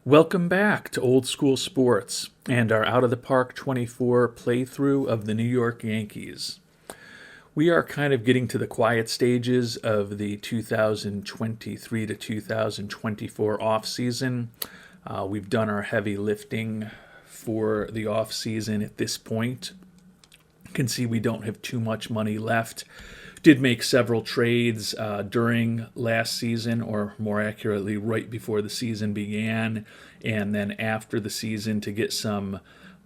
Welcome back to Old School Sports and our Out of the Park 24 playthrough of the New York Yankees. We are kind of getting to the quiet stages of the 2023 to 2024 offseason. We've done our heavy lifting for the offseason at this point. You can see we don't have too much money left. Did make several trades during last season, or more accurately, right before the season began, and then after the season to get some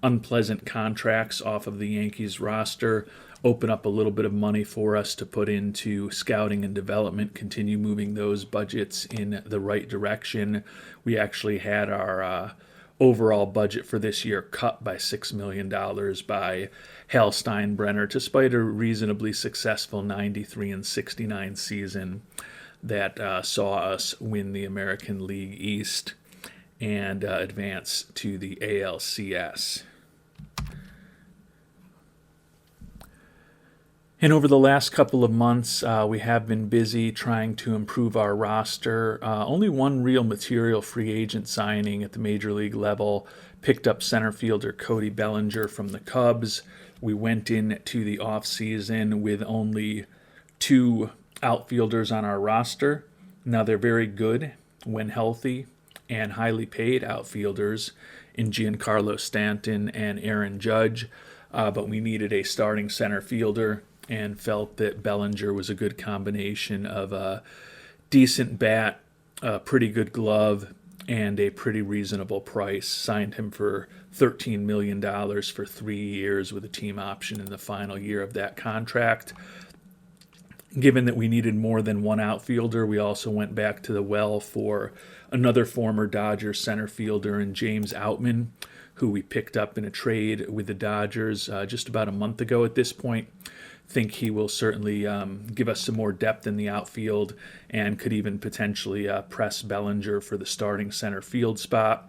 unpleasant contracts off of the Yankees roster, open up a little bit of money for us to put into scouting and development, continue moving those budgets in the right direction. We actually had our overall budget for this year cut by $6 million by Hal Steinbrenner, despite a reasonably successful 93-69 season that saw us win the American League East and advance to the ALCS. And over the last couple of months, we have been busy trying to improve our roster. Only one real material free agent signing at the major league level. Picked up center fielder Cody Bellinger from the Cubs. We went into the offseason with only 2 outfielders on our roster. Now, they're very good when healthy and highly paid outfielders in Giancarlo Stanton and Aaron Judge, but we needed a starting center fielder and felt that Bellinger was a good combination of a decent bat, a pretty good glove, and a pretty reasonable price. Signed him for $13 million for 3 years with a team option in the final year of that contract. Given that we needed more than one outfielder, we also went back to the well for another former Dodgers center fielder in James Outman, who we picked up in a trade with the Dodgers just about a month ago at this point. Think he will certainly give us some more depth in the outfield and could even potentially press Bellinger for the starting center field spot.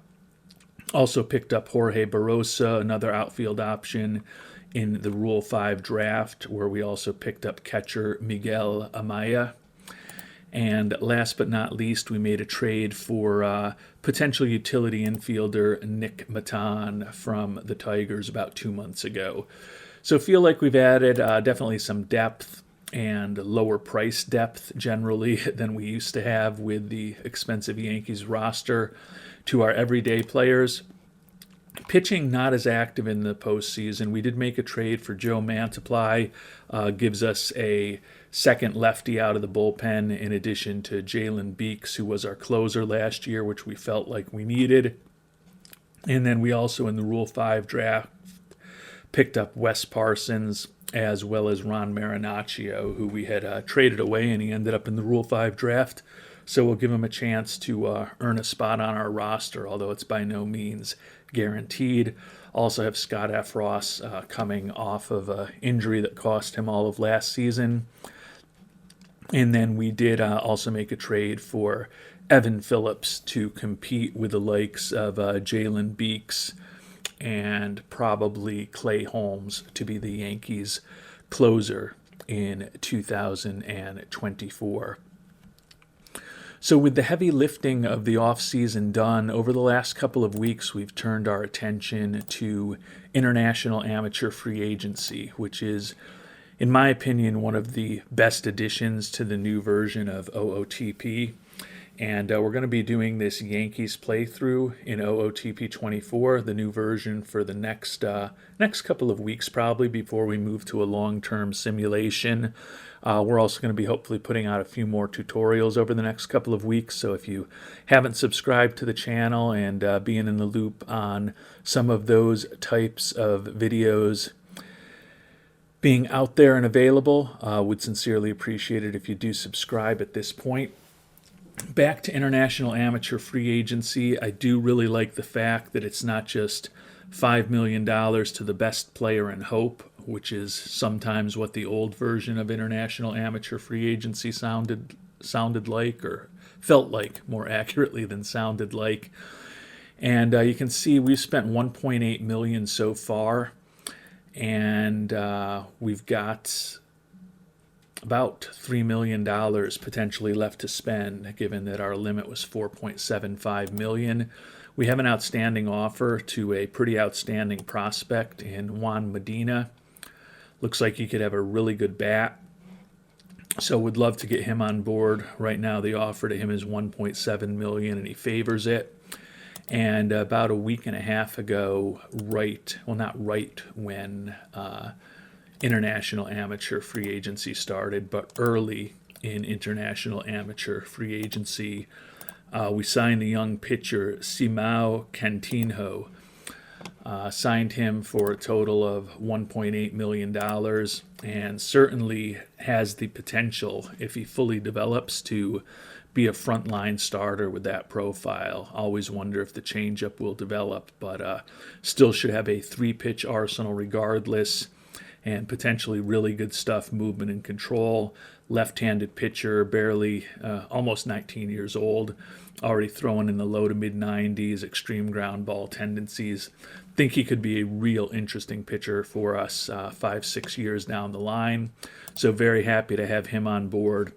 Also picked up Jorge Barrosa, another outfield option in the Rule 5 draft, where we also picked up catcher Miguel Amaya. And last but not least, we made a trade for potential utility infielder Nick Matan from the Tigers about 2 months ago. So feel like we've added definitely some depth and lower price depth generally than we used to have with the expensive Yankees roster to our everyday players. Pitching not as active in the postseason. We did make a trade for Joe Mantiply, gives us a second lefty out of the bullpen in addition to Jalen Beeks, who was our closer last year, which we felt like we needed. And then we also in the Rule 5 draft picked up Wes Parsons as well as Ron Marinaccio, who we had traded away, and he ended up in the Rule 5 draft. So we'll give him a chance to earn a spot on our roster, although it's by no means guaranteed. Also have Scott Effross coming off of an injury that cost him all of last season. And then we did also make a trade for Evan Phillips to compete with the likes of Jalen Beeks and probably Clay Holmes to be the Yankees' closer in 2024. So with the heavy lifting of the offseason done, over the last couple of weeks, we've turned our attention to international amateur free agency, which is, in my opinion, one of the best additions to the new version of OOTP. And we're going to be doing this Yankees playthrough in OOTP 24, the new version, for the next couple of weeks probably before we move to a long-term simulation. We're also going to be hopefully putting out a few more tutorials over the next couple of weeks. So if you haven't subscribed to the channel and being in the loop on some of those types of videos being out there and available, would sincerely appreciate it if you do subscribe at this point. Back to international amateur free agency, I do really like the fact that it's not just $5 million to the best player in hope, which is sometimes what the old version of international amateur free agency sounded like, or felt like more accurately than sounded like. And you can see we've spent $1.8 million so far, and we've got about $3 million potentially left to spend, given that our limit was $4.75 million. We have an outstanding offer to a pretty outstanding prospect in Juan Medina. Looks like he could have a really good bat. So would love to get him on board. Right now the offer to him is $1.7 million and he favors it. And about a week and a half ago, not right when international amateur free agency started, but early in international amateur free agency, we signed the young pitcher Simao Cantinho. Signed him for a total of $1.8 million and certainly has the potential, if he fully develops, to be a frontline starter with that profile. Always wonder if the changeup will develop, but still should have a 3-pitch arsenal regardless, and potentially really good stuff, movement and control. Left-handed pitcher, barely, almost 19 years old, already throwing in the low to mid-90s, extreme ground ball tendencies. Think he could be a real interesting pitcher for us 5-6 years down the line. So very happy to have him on board.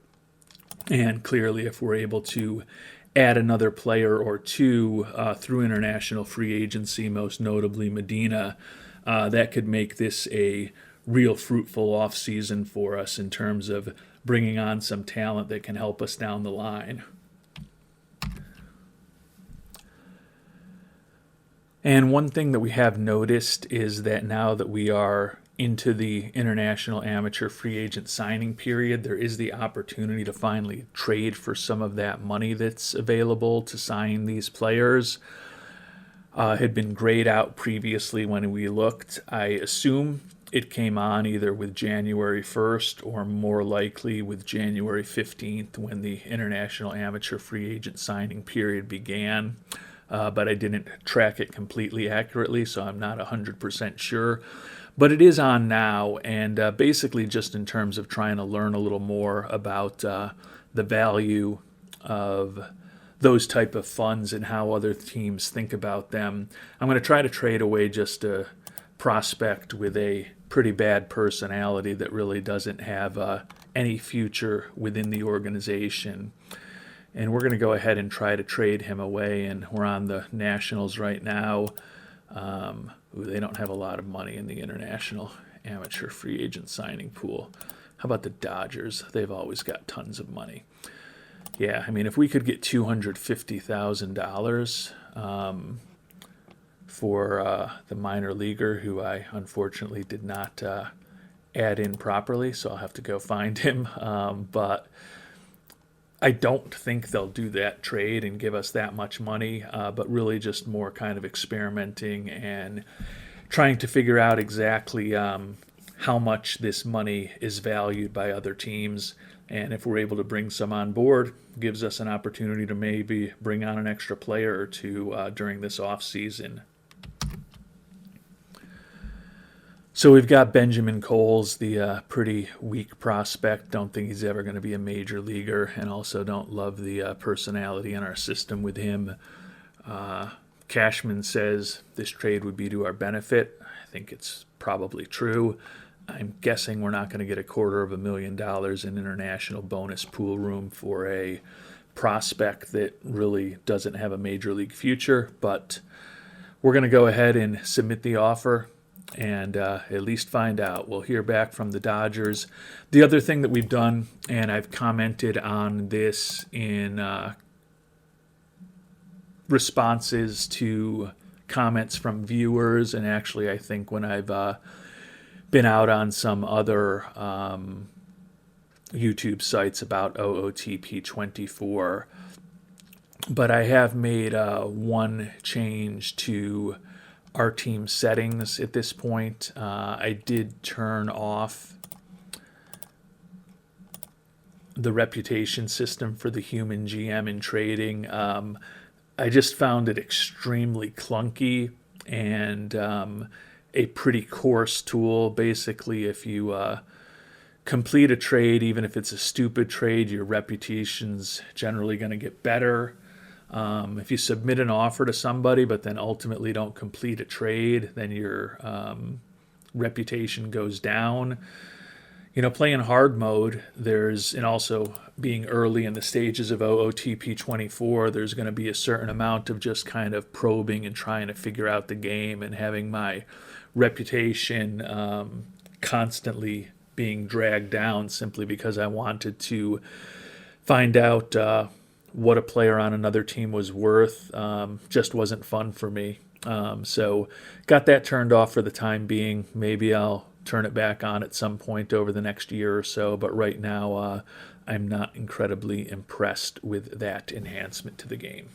And clearly, if we're able to add another player or two through international free agency, most notably Medina, that could make this a real fruitful offseason for us in terms of bringing on some talent that can help us down the line. And one thing that we have noticed is that now that we are into the international amateur free agent signing period, there is the opportunity to finally trade for some of that money that's available to sign these players. Had been grayed out previously when we looked. I assume it came on either with January 1st or more likely with January 15th when the international amateur free agent signing period began. But I didn't track it completely accurately, so I'm not 100% sure. But it is on now, and basically just in terms of trying to learn a little more about the value of those type of funds and how other teams think about them. I'm going to try to trade away just a prospect with a pretty bad personality that really doesn't have any future within the organization. And we're going to go ahead and try to trade him away, and we're on the Nationals right now. They don't have a lot of money in the international amateur free agent signing pool. How about the Dodgers? They've always got tons of money. Yeah, I mean, if we could get $250,000 for the minor leaguer, who I unfortunately did not add in properly, so I'll have to go find him. But I don't think they'll do that trade and give us that much money, but really just more kind of experimenting and trying to figure out exactly how much this money is valued by other teams. And if we're able to bring some on board, gives us an opportunity to maybe bring on an extra player or two during this offseason. So we've got Benjamin Coles, the pretty weak prospect. Don't think he's ever going to be a major leaguer, and also don't love the personality in our system with him. Cashman says this trade would be to our benefit. I think it's probably true. I'm guessing we're not going to get $250,000 in international bonus pool room for a prospect that really doesn't have a major league future, but we're going to go ahead and submit the offer and at least find out. We'll hear back from the Dodgers. The other thing that we've done, and I've commented on this in responses to comments from viewers, and actually I think when I've been out on some other YouTube sites about OOTP24, but I have made one change to our team settings at this point. I did turn off the reputation system for the human GM in trading. I just found it extremely clunky and a pretty coarse tool. Basically, if you complete a trade, even if it's a stupid trade, your reputation's generally going to get better. If you submit an offer to somebody but then ultimately don't complete a trade, then your reputation goes down. Playing hard mode, and also being early in the stages of OOTP 24, there's going to be a certain amount of just kind of probing and trying to figure out the game and having my reputation constantly being dragged down simply because I wanted to find out what a player on another team was worth. Just wasn't fun for me. So got that turned off for the time being. Maybe I'll turn it back on at some point over the next year or so, but right now I'm not incredibly impressed with that enhancement to the game.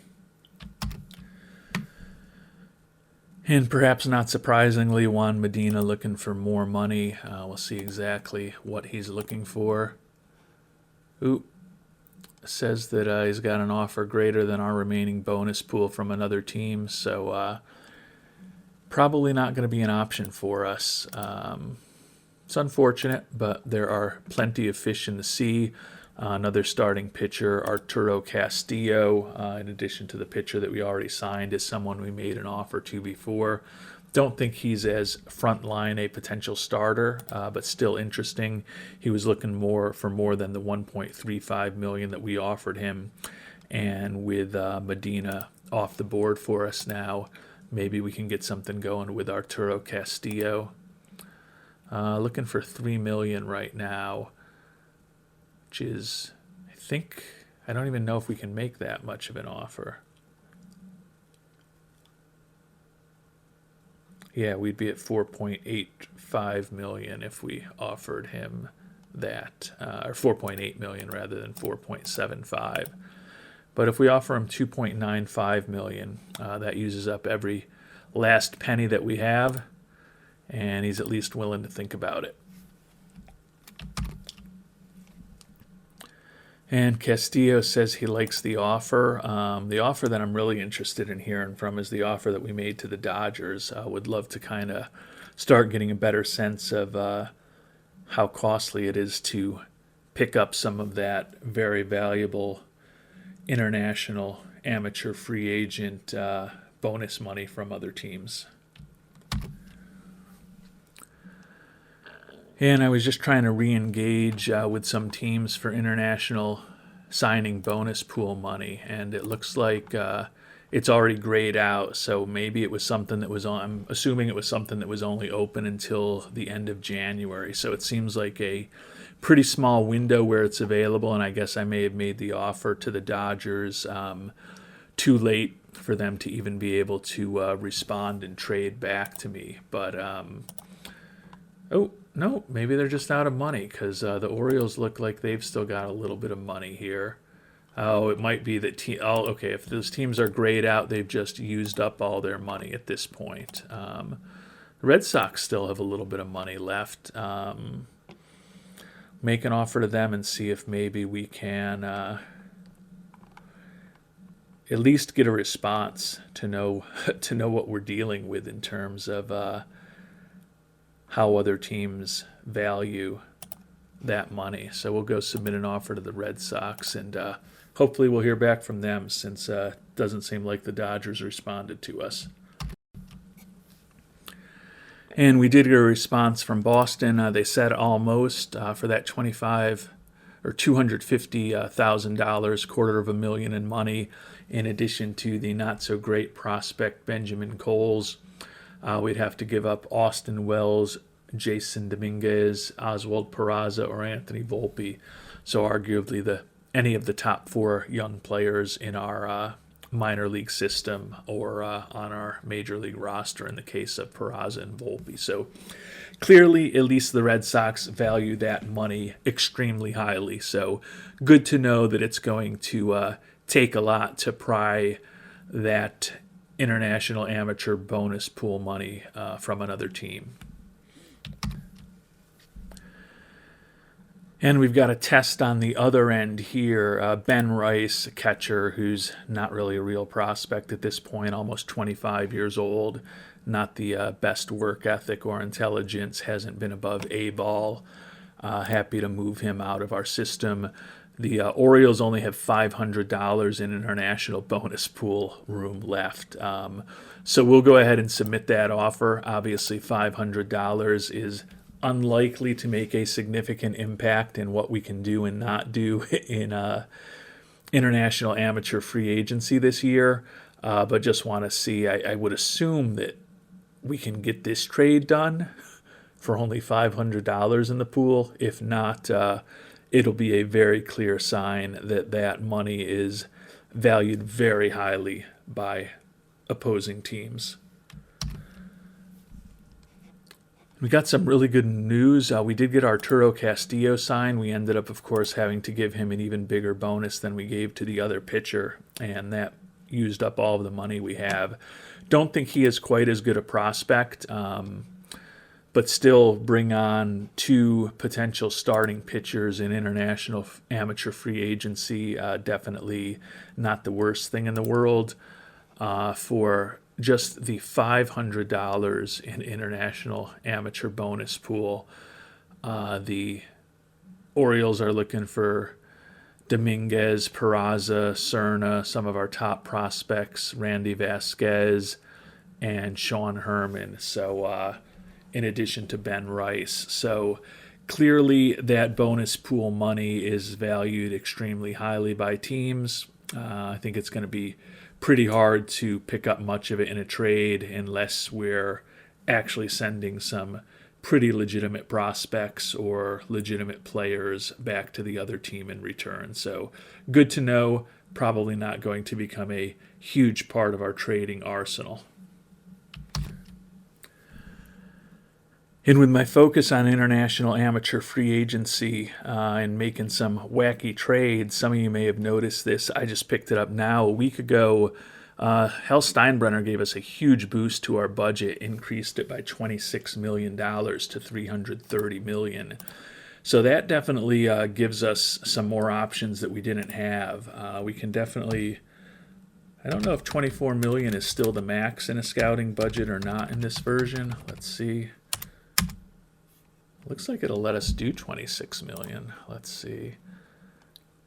And perhaps not surprisingly, Juan Medina looking for more money. We'll see exactly what he's looking for. Ooh, says that he's got an offer greater than our remaining bonus pool from another team, so probably not going to be an option for us. It's unfortunate, but there are plenty of fish in the sea. Another starting pitcher, Arturo Castillo, in addition to the pitcher that we already signed, is someone we made an offer to before. Don't think he's as frontline a potential starter, but still interesting. He was looking for more than the $1.35 million that we offered him, and with Medina off the board for us now, maybe we can get something going with Arturo Castillo. Looking for $3 million right now, which is, I don't even know if we can make that much of an offer. Yeah, we'd be at $4.85 million if we offered him that, or $4.8 million rather than $4.75. But if we offer him $2.95 million, that uses up every last penny that we have, and he's at least willing to think about it. And Castillo says he likes the offer. The offer that I'm really interested in hearing from is the offer that we made to the Dodgers. I would love to kind of start getting a better sense of how costly it is to pick up some of that very valuable international amateur free agent bonus money from other teams. And I was just trying to re-engage with some teams for international signing bonus pool money, and it looks like it's already grayed out, so maybe it was something that was on, I'm assuming it was something that was only open until the end of January, so it seems like a pretty small window where it's available, and I guess I may have made the offer to the Dodgers too late for them to even be able to respond and trade back to me, but no, maybe they're just out of money because the Orioles look like they've still got a little bit of money here. Oh, it might be that okay, if those teams are grayed out, they've just used up all their money at this point. The Red Sox still have a little bit of money left. Make an offer to them and see if maybe we can at least get a response to know what we're dealing with in terms of how other teams value that money. So we'll go submit an offer to the Red Sox, and hopefully we'll hear back from them, since it doesn't seem like the Dodgers responded to us. And we did get a response from Boston. They said almost for that $250,000, $250,000 in money, in addition to the not-so-great prospect Benjamin Coles. We'd have to give up Austin Wells, Jason Dominguez, Oswald Peraza, or Anthony Volpe. So arguably any of the top four young players in our minor league system or on our major league roster in the case of Peraza and Volpe. So clearly, at least the Red Sox value that money extremely highly. So good to know that it's going to take a lot to pry that international amateur bonus pool money from another team. And we've got a test on the other end here. Ben Rice, a catcher who's not really a real prospect at this point, almost 25 years old, not the best work ethic or intelligence, hasn't been above A-ball. Happy to move him out of our system. The Orioles only have $500 in international bonus pool room left. So we'll go ahead and submit that offer. Obviously, $500 is unlikely to make a significant impact in what we can do and not do in international amateur free agency this year. But just want to see, I would assume that we can get this trade done for only $500 in the pool. If not, it'll be a very clear sign that that money is valued very highly by opposing teams. We got some really good news. We did get Arturo Castillo signed. We ended up, of course, having to give him an even bigger bonus than we gave to the other pitcher, and that used up all of the money we have. Don't think he is quite as good a prospect, but still bring on 2 potential starting pitchers in international amateur free agency. Definitely not the worst thing in the world for just the $500 in international amateur bonus pool. The Orioles are looking for Dominguez, Peraza, Cerna, some of our top prospects, Randy Vasquez, and Sean Herman. So in addition to Ben Rice. So clearly that bonus pool money is valued extremely highly by teams. I think it's going to be pretty hard to pick up much of it in a trade unless we're actually sending some pretty legitimate prospects or legitimate players back to the other team in return. So good to know, probably not going to become a huge part of our trading arsenal. And with my focus on international amateur free agency and making some wacky trades, some of you may have noticed this. I just picked it up now. A week ago, Hal Steinbrenner gave us a huge boost to our budget, increased it by $26 million to $330 million. So that definitely gives us some more options that we didn't have. We can definitely, I don't know if $24 million is still the max in a scouting budget or not in this version. Let's see. Looks like it'll let us do $26 million. Let's see.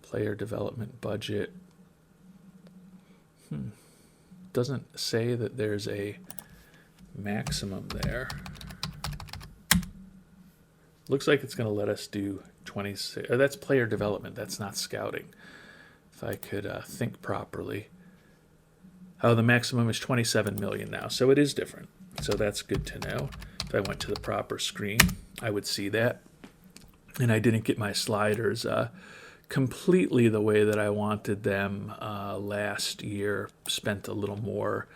Player development budget. Doesn't say that there's a maximum there. Looks like it's going to let us do 26. That's player development. That's not scouting. If I could think properly. Oh, the maximum is $27 million now. So it is different. So that's good to know. If I went to the proper screen, I would see that. And I didn't get my sliders completely the way that I wanted them last year. Spent a little more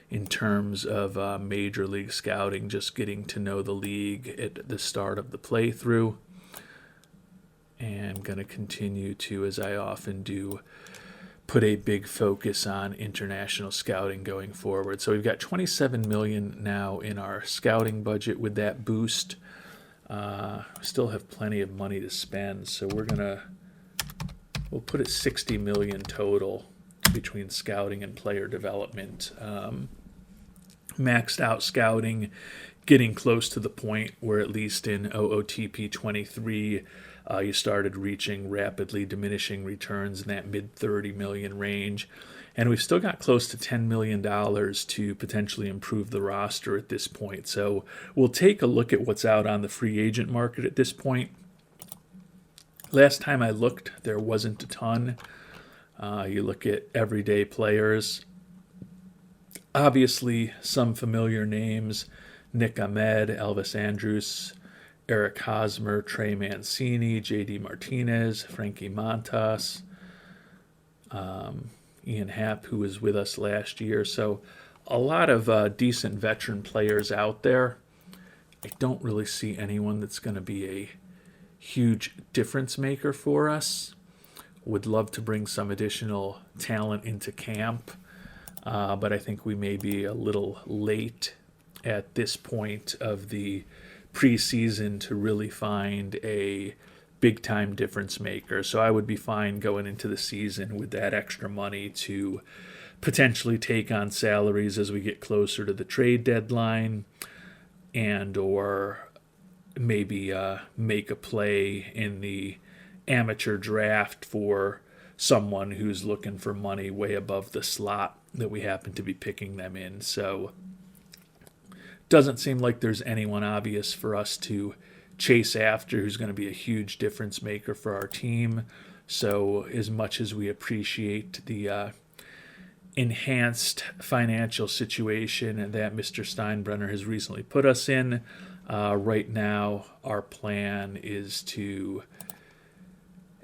in terms of Major League Scouting, just getting to know the league at the start of the playthrough. And going to continue to, as I often do, put a big focus on international scouting going forward. So we've got $27 million now in our scouting budget with that boost. Still have plenty of money to spend, so we'll put it $60 million total between scouting and player development. Maxed out scouting, getting close to the point where at least in OOTP 23 you started reaching rapidly diminishing returns in that mid-30 million range. And we've still got close to $10 million to potentially improve the roster at this point. So we'll take a look at what's out on the free agent market at this point. Last time I looked, there wasn't a ton. You look at everyday players. Obviously, some familiar names. Nick Ahmed, Elvis Andrus, Eric Hosmer, Trey Mancini, J.D. Martinez, Frankie Montas, Ian Happ, who was with us last year. So a lot of decent veteran players out there. I don't really see anyone that's going to be a huge difference maker for us. Would love to bring some additional talent into camp, but I think we may be a little late at this point of the preseason to really find a big-time difference maker. So I would be fine going into the season with that extra money to potentially take on salaries as we get closer to the trade deadline and or maybe make a play in the amateur draft for someone who's looking for money way above the slot that we happen to be picking them in. So doesn't seem like there's anyone obvious for us to chase after, who's going to be a huge difference maker for our team. So as much as we appreciate the enhanced financial situation that Mr. Steinbrenner has recently put us in, right now our plan is to,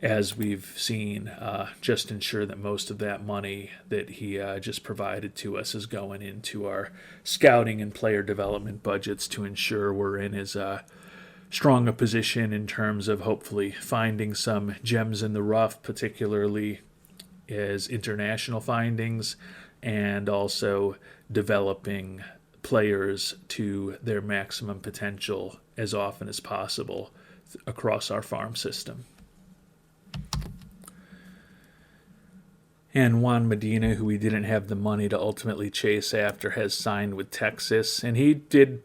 as we've seen, just ensure that most of that money that he just provided to us is going into our scouting and player development budgets to ensure we're in as strong a position in terms of hopefully finding some gems in the rough, particularly as international findings, and also developing players to their maximum potential as often as possible across our farm system. And Juan Medina, who we didn't have the money to ultimately chase after, has signed with Texas, and he did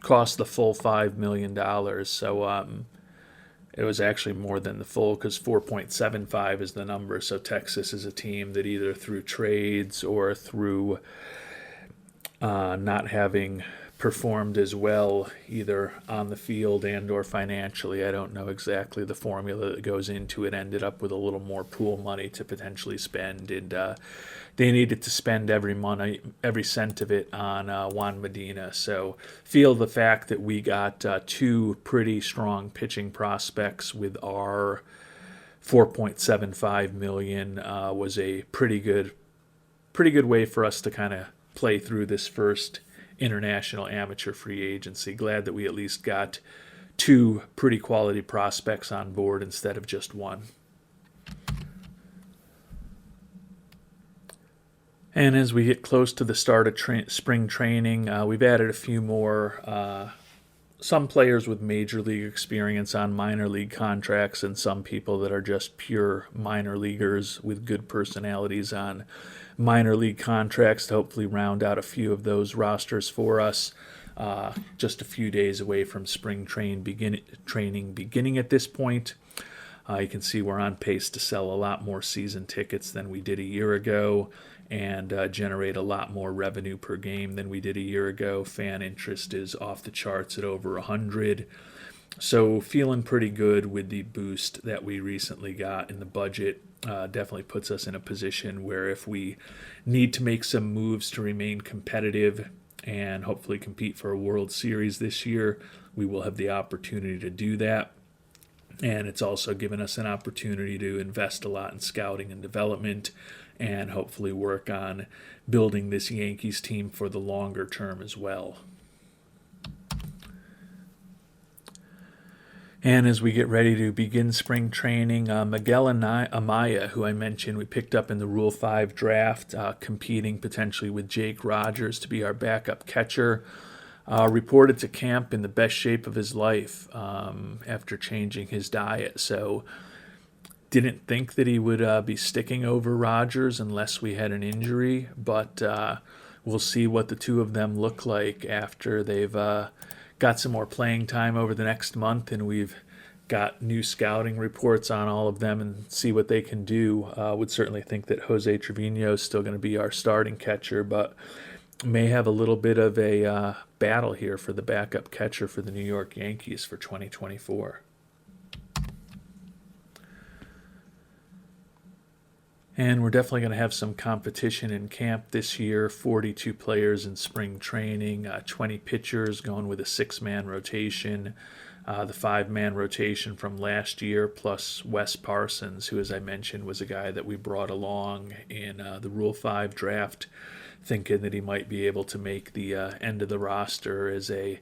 cost the full $5 million. So it was actually more than the full, because 4.75 is the number. So Texas is a team that either through trades or through not having performed as well either on the field and or financially, I don't know exactly the formula that goes into it, ended up with a little more pool money to potentially spend, and they needed to spend every cent of it on Juan Medina. So feel the fact that we got two pretty strong pitching prospects with our $4.75 million was a pretty good way for us to kind of play through this first international amateur free agency. Glad that we at least got two pretty quality prospects on board instead of just one. And as we get close to the start of spring training, we've added a few more, some players with major league experience on minor league contracts, and some people that are just pure minor leaguers with good personalities on minor league contracts to hopefully round out a few of those rosters for us. Just a few days away from spring training beginning at this point. You can see we're on pace to sell a lot more season tickets than we did a year ago, and generate a lot more revenue per game than we did a year ago. Fan interest is off the charts at over 100. So feeling pretty good with the boost that we recently got in the budget. Definitely puts us in a position where if we need to make some moves to remain competitive and hopefully compete for a World Series this year, we will have the opportunity to do that. And it's also given us an opportunity to invest a lot in scouting and development, and hopefully work on building this Yankees team for the longer term as well. And as we get ready to begin spring training, Miguel Amaya, who I mentioned we picked up in the Rule 5 draft, competing potentially with Jake Rogers to be our backup catcher, reported to camp in the best shape of his life after changing his diet. So didn't think that he would be sticking over Rogers unless we had an injury, but we'll see what the two of them look like after they've got some more playing time over the next month, and we've got new scouting reports on all of them and see what they can do. Would certainly think that Jose Trevino is still going to be our starting catcher, but may have a little bit of a battle here for the backup catcher for the New York Yankees for 2024. And we're definitely going to have some competition in camp this year. 42 players in spring training, 20 pitchers going with a 6-man rotation, the 5-man rotation from last year, plus Wes Parsons, who, as I mentioned, was a guy that we brought along in the Rule 5 draft, thinking that he might be able to make the end of the roster as a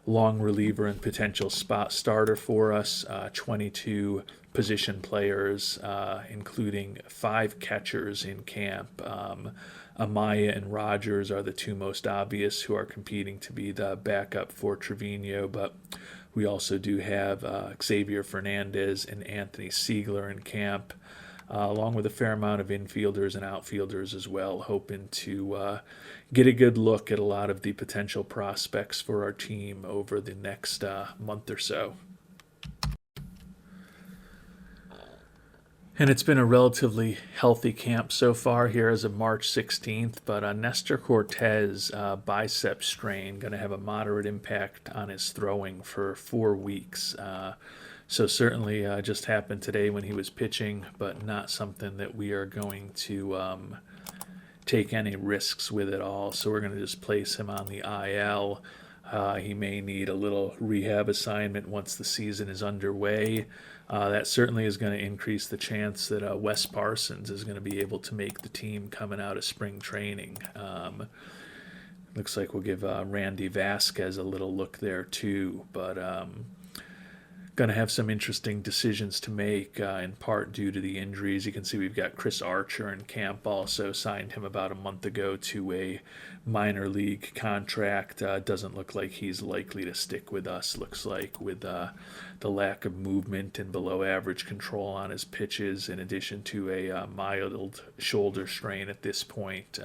long reliever and potential spot starter for us. 22 position players, including 5 catchers in camp. Amaya and Rogers are the two most obvious who are competing to be the backup for Trevino, but we also do have Xavier Fernandez and Anthony Siegler in camp, along with a fair amount of infielders and outfielders as well, hoping to get a good look at a lot of the potential prospects for our team over the next month or so. And it's been a relatively healthy camp so far here as of March 16th, but Nestor Cortez, bicep strain, going to have a moderate impact on his throwing for 4 weeks. So certainly just happened today when he was pitching, but not something that we are going to take any risks with at all. So we're going to just place him on the IL. He may need a little rehab assignment once the season is underway. That certainly is going to increase the chance that Wes Parsons is going to be able to make the team coming out of spring training. Looks like we'll give Randy Vasquez a little look there too, but going to have some interesting decisions to make, in part due to the injuries. You can see we've got Chris Archer in camp, also signed him about a month ago to a minor league contract. Doesn't look like he's likely to stick with us, looks like, with the lack of movement and below average control on his pitches, in addition to a mild shoulder strain at this point.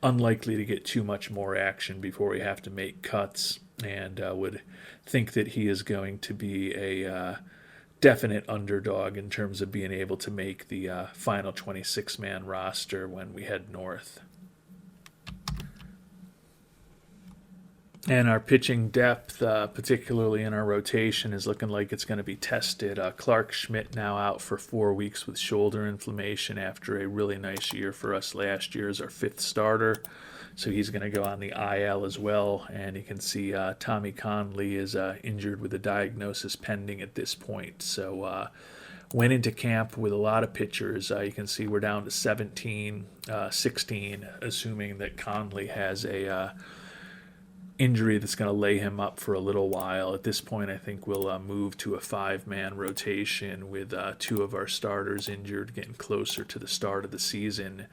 Unlikely to get too much more action before we have to make cuts, and would think that he is going to be a definite underdog in terms of being able to make the final 26-man roster when we head north. And our pitching depth, particularly in our rotation, is looking like it's going to be tested. Clark Schmidt now out for 4 weeks with shoulder inflammation after a really nice year for us last year as our 5th starter. So he's going to go on the IL as well. And you can see Tommy Conley is injured with a diagnosis pending at this point. So went into camp with a lot of pitchers. You can see we're down to 17, 16, assuming that Conley has a injury that's going to lay him up for a little while. At this point, I think we'll move to a 5-man rotation with 2 of our starters injured, getting closer to the start of the season.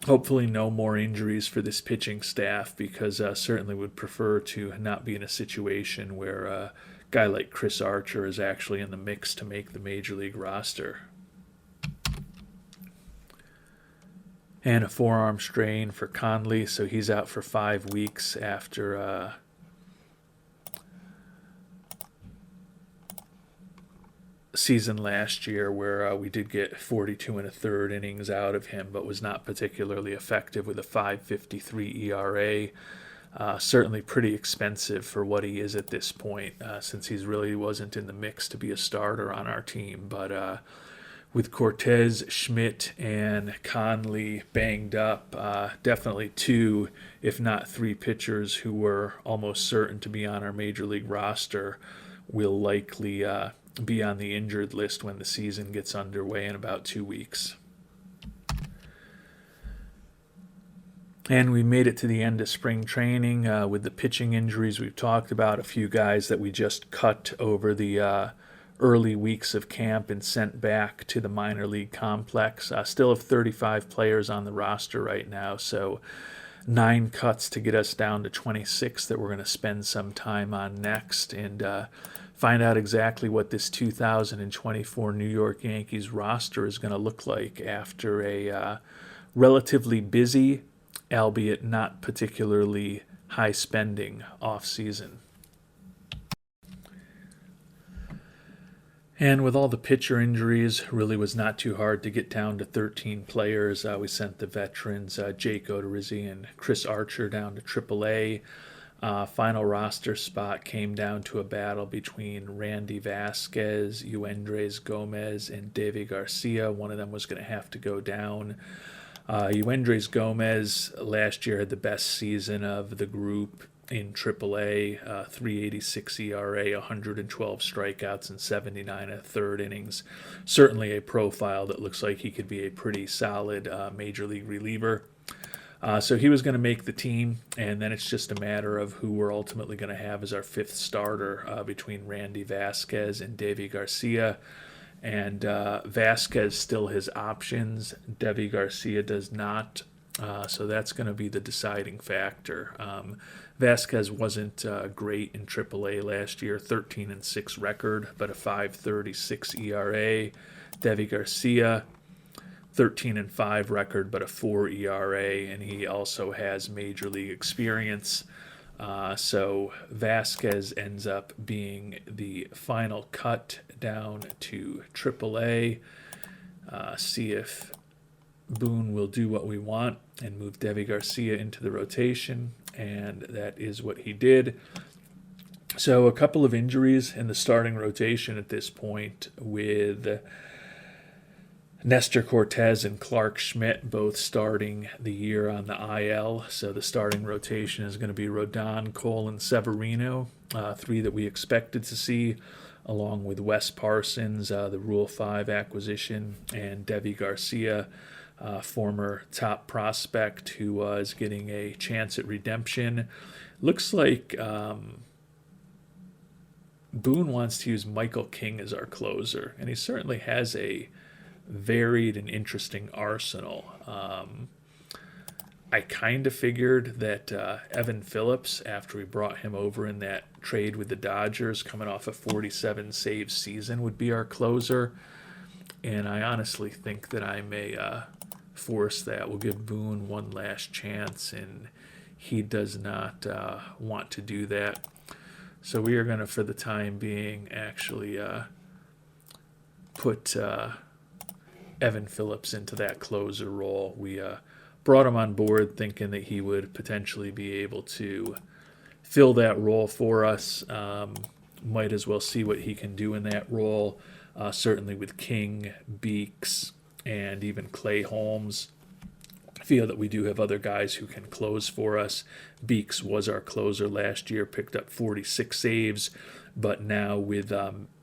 Hopefully no more injuries for this pitching staff, because certainly would prefer to not be in a situation where a guy like Chris Archer is actually in the mix to make the major league roster. And a forearm strain for Conley, so he's out for 5 weeks after season last year where we did get 42 1/3 innings out of him, but was not particularly effective with a 5.53 ERA. Certainly pretty expensive for what he is at this point, since he really wasn't in the mix to be a starter on our team. But with Cortez, Schmidt, and Conley banged up, definitely 2, if not 3 pitchers who were almost certain to be on our major league roster will likely be on the injured list when the season gets underway in about 2 weeks. And we made it to the end of spring training with the pitching injuries we've talked about, a few guys that we just cut over the early weeks of camp and sent back to the minor league complex. Still have 35 players on the roster right now, so 9 cuts to get us down to 26 that we're going to spend some time on next, and find out exactly what this 2024 New York Yankees roster is going to look like after a relatively busy, albeit not particularly high-spending offseason. And with all the pitcher injuries, really was not too hard to get down to 13 players. We sent the veterans Jake Odorizzi and Chris Archer down to AAA. Final roster spot came down to a battle between Randy Vasquez, Yuendrys Gomez, and David Garcia. One of them was going to have to go down. Yuendrys Gomez last year had the best season of the group in AAA, 3.86 ERA, 112 strikeouts, and 79 1/3 innings. Certainly a profile that looks like he could be a pretty solid major league reliever. So he was going to make the team, and then it's just a matter of who we're ultimately going to have as our 5th starter between Randy Vasquez and David Garcia. And Vasquez still has options. David Garcia does not. So that's going to be the deciding factor. Vasquez wasn't great in AAA last year, 13-6 record, but a 5.36 ERA. David Garcia, 13-5 record, but a 4 ERA, and he also has major league experience. So Vasquez ends up being the final cut down to AAA. See if Boone will do what we want and move Devi Garcia into the rotation, and that is what he did. So a couple of injuries in the starting rotation at this point, with Nestor Cortez and Clark Schmidt both starting the year on the IL. So the starting rotation is going to be Rodon, Cole, and Severino, three that we expected to see, along with Wes Parsons, the Rule 5 acquisition, and Devi Garcia, former top prospect who is getting a chance at redemption. Looks like Boone wants to use Michael King as our closer, and he certainly has a varied and interesting arsenal. I kind of figured that Evan Phillips, after we brought him over in that trade with the Dodgers, coming off a 47 save season, would be our closer. And I honestly think that I may force that. We'll give Boone one last chance, and he does not want to do that. So we are going to, for the time being, actually put Evan Phillips into that closer role. We brought him on board thinking that he would potentially be able to fill that role for us. Might as well see what he can do in that role. Certainly with King, Beeks, and even Clay Holmes. I feel that we do have other guys who can close for us. Beeks was our closer last year, picked up 46 saves, but now with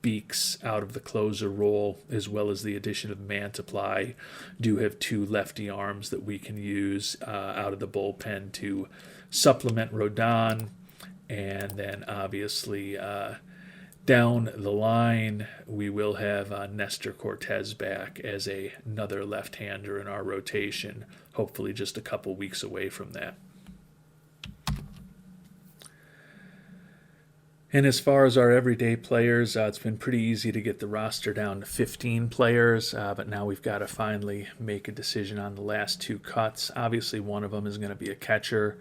Beeks out of the closer role, as well as the addition of Mantiply, do have two lefty arms that we can use out of the bullpen to supplement Rodon. And then obviously down the line, we will have Nestor Cortez back as another left-hander in our rotation, hopefully just a couple weeks away from that. And as far as our everyday players, it's been pretty easy to get the roster down to 15 players, but now we've got to finally make a decision on the last two cuts. Obviously, one of them is going to be a catcher.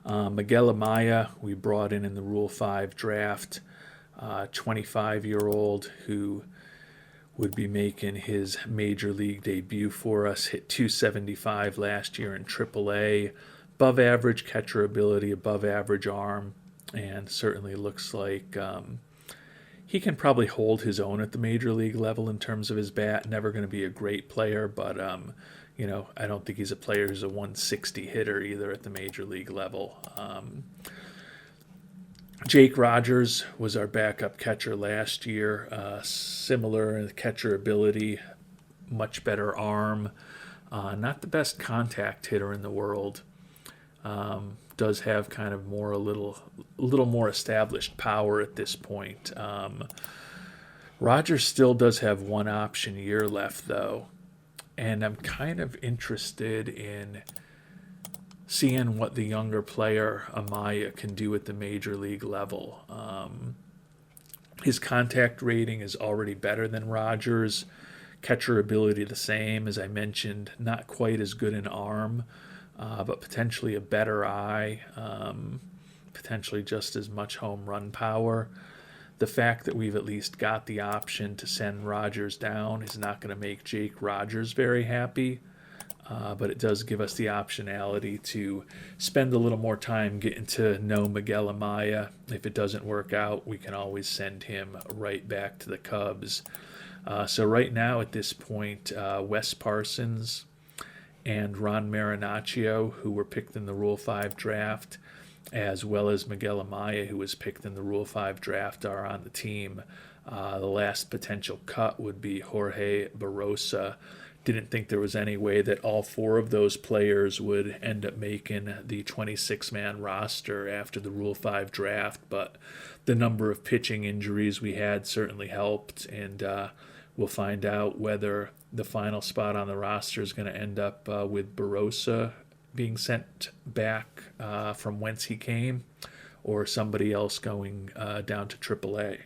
Miguel Amaya, we brought in the Rule 5 draft, 25-year-old who would be making his major league debut for us, hit 275 last year in AAA, above average catcher ability, above average arm, and certainly looks like he can probably hold his own at the major league level in terms of his bat. Never going to be a great player, but I don't think he's a player who's a 160 hitter either at the major league level. Jake Rogers was our backup catcher last year. Similar catcher ability, much better arm. Not the best contact hitter in the world. Does have kind of a little more established power at this point. Rogers still does have one option year left though, and I'm kind of interested in seeing what the younger player Amaya can do at the major league level. His contact rating is already better than Rogers. Catcher ability the same, as I mentioned, not quite as good an arm, but potentially a better eye, potentially just as much home run power. The fact that we've at least got the option to send Rogers down is not going to make Jake Rogers very happy, but it does give us the optionality to spend a little more time getting to know Miguel Amaya. If it doesn't work out, we can always send him right back to the Cubs. So right now at this point, Wes Parsons and Ron Marinaccio, who were picked in the Rule 5 draft, as well as Miguel Amaya, who was picked in the Rule 5 draft, are on the team. The last potential cut would be Jorge Barosa. Didn't think there was any way that all four of those players would end up making the 26-man roster after the Rule 5 draft, but the number of pitching injuries we had certainly helped, and we'll find out whether the final spot on the roster is going to end up with Barosa being sent back from whence he came, or somebody else going down to AAA.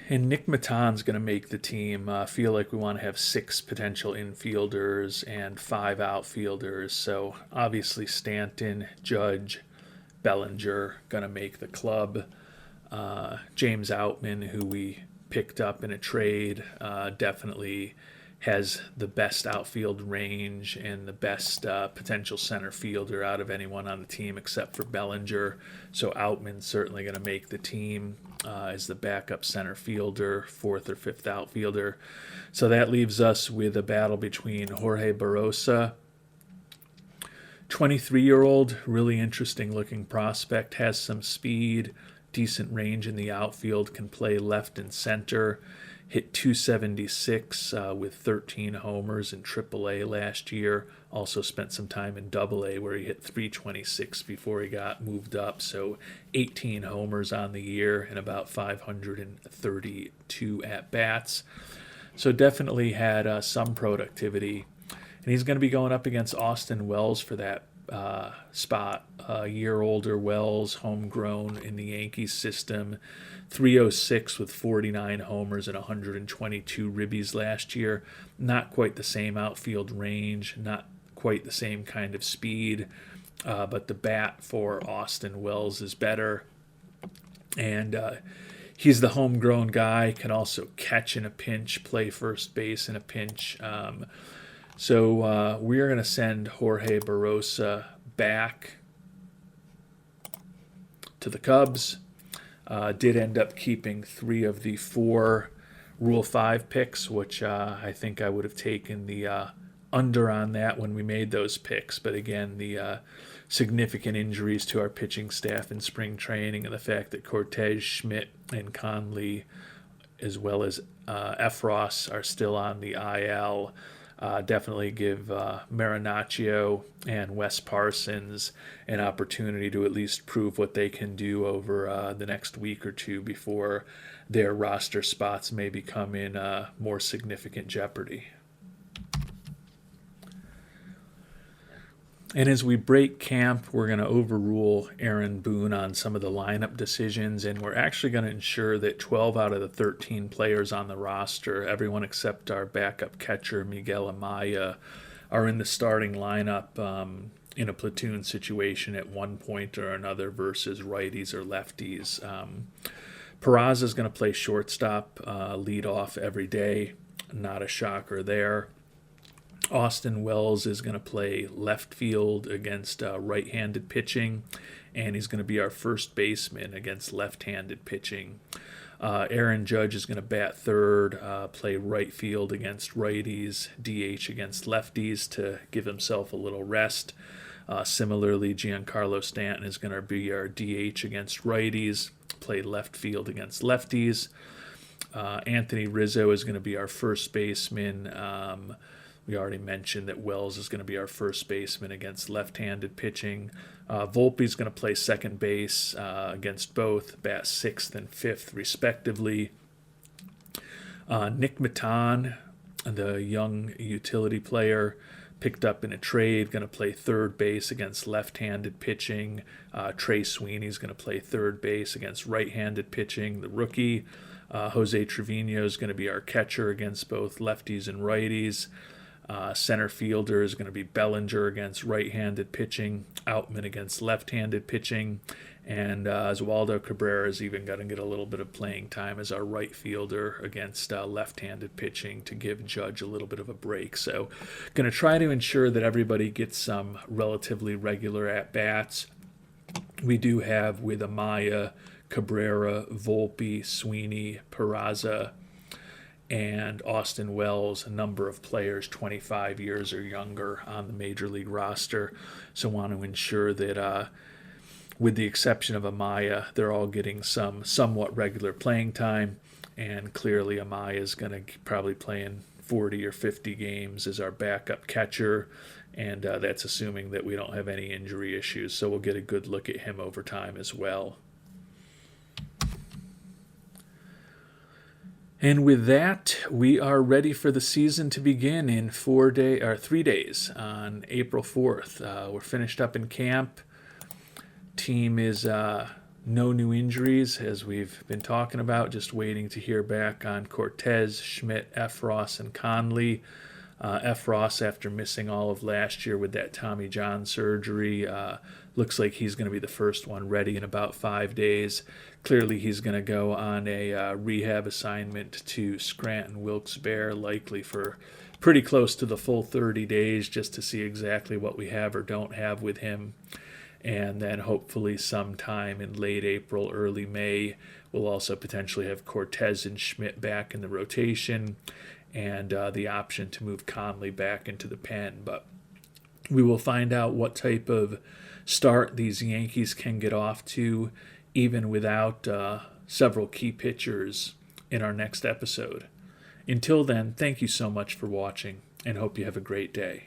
And Nick Maton's going to make the team. Feel like we want to have 6 potential infielders and 5 outfielders. So obviously Stanton, Judge, Bellinger going to make the club. James Outman, who we picked up in a trade, definitely has the best outfield range and the best potential center fielder out of anyone on the team except for Bellinger. So Outman's certainly going to make the team as the backup center fielder, 4th or 5th outfielder. So that leaves us with a battle between Jorge Barrosa, 23-year-old, really interesting looking prospect, has some speed, decent range in the outfield, can play left and center, hit 276 with 13 homers in AAA last year. Also spent some time in AA where he hit 326 before he got moved up. So 18 homers on the year and about 532 at-bats. So definitely had some productivity. And he's going to be going up against Austin Wells for that spot. A year older Wells, homegrown in the Yankees system. 306 with 49 homers and 122 ribbies last year. Not quite the same outfield range, not quite the same kind of speed, but the bat for Austin Wells is better. And he's the homegrown guy, can also catch in a pinch, play first base in a pinch. So we're going to send Jorge Barrosa back to the Cubs. Did end up keeping 3 of the 4 Rule 5 picks, which I think I would have taken the under on that when we made those picks. But again, the significant injuries to our pitching staff in spring training and the fact that Cortez, Schmidt, and Conley, as well as Efros, are still on the IL, definitely give Marinaccio and Wes Parsons an opportunity to at least prove what they can do over the next week or two before their roster spots may become in more significant jeopardy. And as we break camp, we're going to overrule Aaron Boone on some of the lineup decisions, and we're actually going to ensure that 12 out of the 13 players on the roster, everyone except our backup catcher, Miguel Amaya, are in the starting lineup in a platoon situation at one point or another versus righties or lefties. Peraza is going to play shortstop, lead off every day. Not a shocker there. Austin Wells is going to play left field against right-handed pitching, and he's going to be our first baseman against left-handed pitching. Aaron Judge is going to bat third, play right field against righties, DH against lefties to give himself a little rest. Similarly, Giancarlo Stanton is going to be our DH against righties, play left field against lefties. Anthony Rizzo is going to be our first baseman. We already mentioned that Wells is going to be our first baseman against left-handed pitching. Volpe is going to play second base against both, bat 6th and 5th respectively. Nick Maton, the young utility player, picked up in a trade, going to play third base against left-handed pitching. Trey Sweeney is going to play third base against right-handed pitching, the rookie. Jose Trevino is going to be our catcher against both lefties and righties. Center fielder is going to be Bellinger against right-handed pitching, Outman against left-handed pitching, and Oswaldo Cabrera is even going to get a little bit of playing time as our right fielder against left-handed pitching to give Judge a little bit of a break. So going to try to ensure that everybody gets some relatively regular at-bats. We do have with Amaya, Cabrera, Volpe, Sweeney, Peraza, and Austin Wells, a number of players 25 years or younger on the major league roster. So want to ensure that with the exception of Amaya, they're all getting some somewhat regular playing time. And clearly Amaya is going to probably play in 40 or 50 games as our backup catcher. And that's assuming that we don't have any injury issues. So we'll get a good look at him over time as well. And with that, we are ready for the season to begin in 3 days on April 4th. We're finished up in camp. Team is No new injuries, as we've been talking about, just waiting to hear back on Cortez, Schmidt, Efros, and Conley. Efros, after missing all of last year with that Tommy John surgery, looks like he's going to be the first one ready in about 5 days. Clearly, he's going to go on a rehab assignment to Scranton Wilkes-Barre, likely for pretty close to the full 30 days, just to see exactly what we have or don't have with him. And then hopefully sometime in late April, early May, we'll also potentially have Cortez and Schmidt back in the rotation, and the option to move Conley back into the pen. But we will find out what type of start these Yankees can get off to, even without several key pitchers, in our next episode. Until then, thank you so much for watching, and hope you have a great day.